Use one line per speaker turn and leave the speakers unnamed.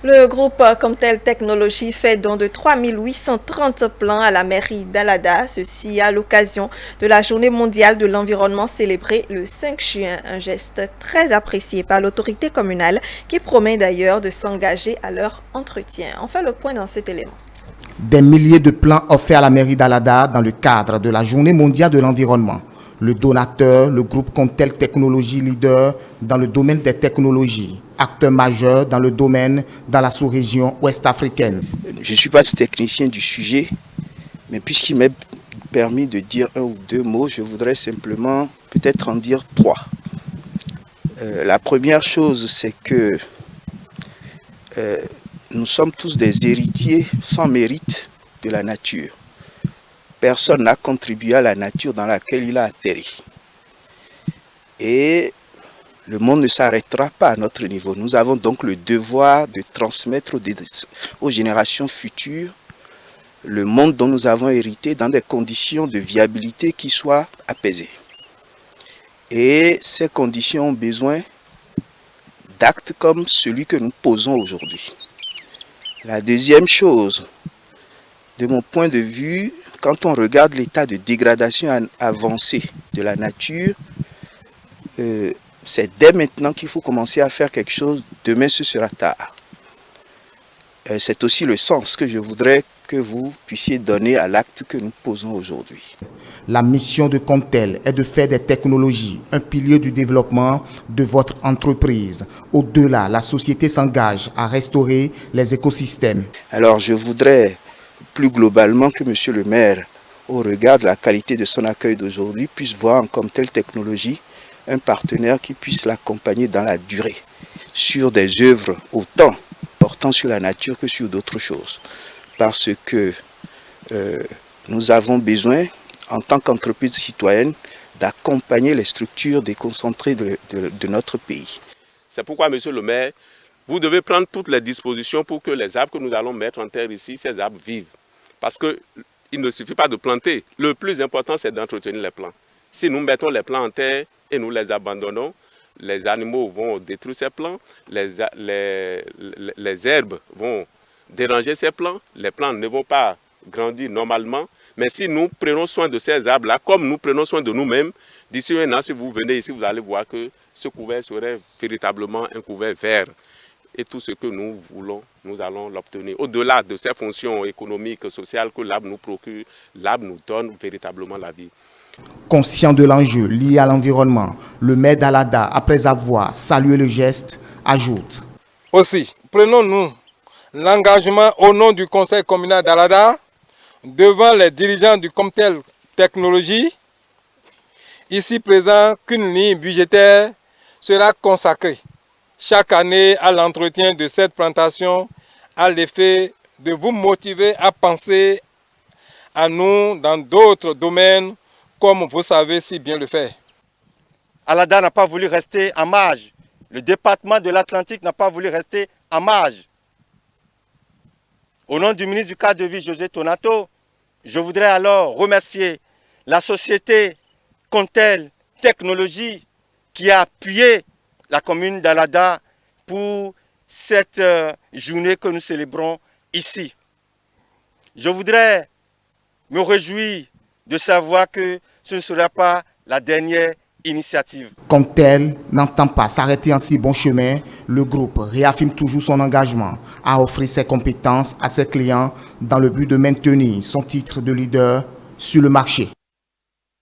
Le groupe Comtel Technologies fait don de 3830 plants à la mairie d'Alada, ceci à l'occasion de la Journée mondiale de l'environnement célébrée le 5 juin. Un geste très apprécié par l'autorité communale qui promet d'ailleurs de s'engager à leur entretien. On fait le point dans cet élément.
Des milliers de plants offerts à la mairie d'Alada dans le cadre de la Journée mondiale de l'environnement. Le donateur, le groupe Comtel Technologies, leader dans le domaine des technologies, acteur majeur dans le domaine dans la sous-région ouest-africaine.
Je ne suis pas technicien du sujet, mais puisqu'il m'est permis de dire un ou deux mots, je voudrais simplement peut-être en dire trois. La première chose, c'est que nous sommes tous des héritiers sans mérite de la nature. Personne n'a contribué à la nature dans laquelle il a atterri. Et le monde ne s'arrêtera pas à notre niveau. Nous avons donc le devoir de transmettre aux générations futures le monde dont nous avons hérité dans des conditions de viabilité qui soient apaisées. Et ces conditions ont besoin d'actes comme celui que nous posons aujourd'hui. La deuxième chose, de mon point de vue, quand on regarde l'état de dégradation avancée de la nature, c'est dès maintenant qu'il faut commencer à faire quelque chose. Demain, ce sera tard. C'est aussi le sens que je voudrais que vous puissiez donner à l'acte que nous posons aujourd'hui.
La mission de Comtel est de faire des technologies un pilier du développement de votre entreprise. Au-delà, la société s'engage à restaurer les écosystèmes.
Alors, je voudrais plus globalement que Monsieur le maire, au regard de la qualité de son accueil d'aujourd'hui, puisse voir en Comtel Technologies un partenaire qui puisse l'accompagner dans la durée sur des œuvres autant portant sur la nature que sur d'autres choses. Parce que nous avons besoin, en tant qu'entreprise citoyenne, d'accompagner les structures déconcentrées de notre pays.
C'est pourquoi, monsieur le maire, vous devez prendre toutes les dispositions pour que les arbres que nous allons mettre en terre ici, ces arbres vivent. Parce qu'il ne suffit pas de planter. Le plus important, c'est d'entretenir les plants. Si nous mettons les plants en terre et nous les abandonnons, les animaux vont détruire ces plants, les herbes vont déranger ces plants, les plants ne vont pas grandir normalement. Mais si nous prenons soin de ces arbres-là, comme nous prenons soin de nous-mêmes, d'ici un an, si vous venez ici, vous allez voir que ce couvert serait véritablement un couvert vert. Et tout ce que nous voulons, nous allons l'obtenir. Au-delà de ces fonctions économiques, sociales que l'arbre nous procure, l'arbre nous donne véritablement la vie.
Conscient de l'enjeu lié à l'environnement, le maire d'Alada, après avoir salué le geste, ajoute.
Aussi, prenons-nous l'engagement au nom du conseil communal d'Alada, devant les dirigeants du Comtel Technologies, ici présent, qu'une ligne budgétaire sera consacrée chaque année à l'entretien de cette plantation, à l'effet de vous motiver à penser à nous dans d'autres domaines, comme vous savez si bien le faire.
Alada n'a pas voulu rester en marge. Le département de l'Atlantique n'a pas voulu rester en marge. Au nom du ministre du cadre de vie, José Tonato, je voudrais alors remercier la société Comtel Technologies qui a appuyé la commune d'Alada pour cette journée que nous célébrons ici. Je voudrais me réjouir de savoir que ce ne sera pas la dernière initiative.
Comtel n'entend pas s'arrêter en si bon chemin. Le groupe réaffirme toujours son engagement à offrir ses compétences à ses clients dans le but de maintenir son titre de leader sur le marché.